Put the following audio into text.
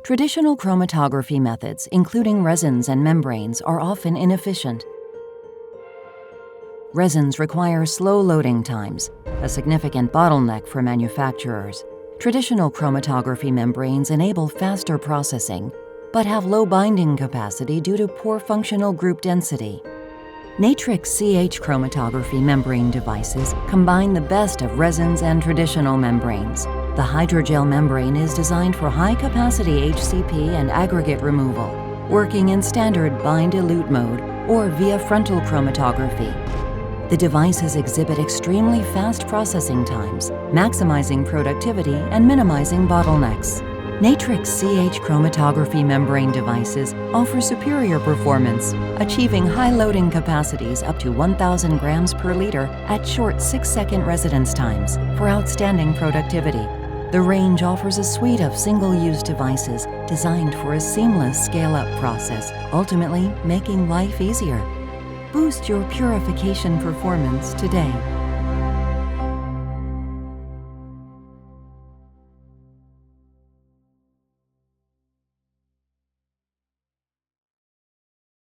Traditional chromatography methods, including resins and membranes, are often inefficient. Resins require slow loading times, a significant bottleneck for manufacturers. Traditional chromatography membranes enable faster processing, but have low binding capacity due to poor functional group density. Natrix CH chromatography membrane devices combine the best of resins and traditional membranes. The hydrogel membrane is designed for high-capacity HCP and aggregate removal, working in standard bind-elute mode or via frontal chromatography. The devices exhibit extremely fast processing times, maximizing productivity and minimizing bottlenecks. Natrix CH chromatography membrane devices offer superior performance, achieving high loading capacities up to 1,000 grams per liter at short 6-second residence times for outstanding productivity. The range offers a suite of single-use devices designed for a seamless scale-up process, ultimately making life easier. Boost your purification performance today.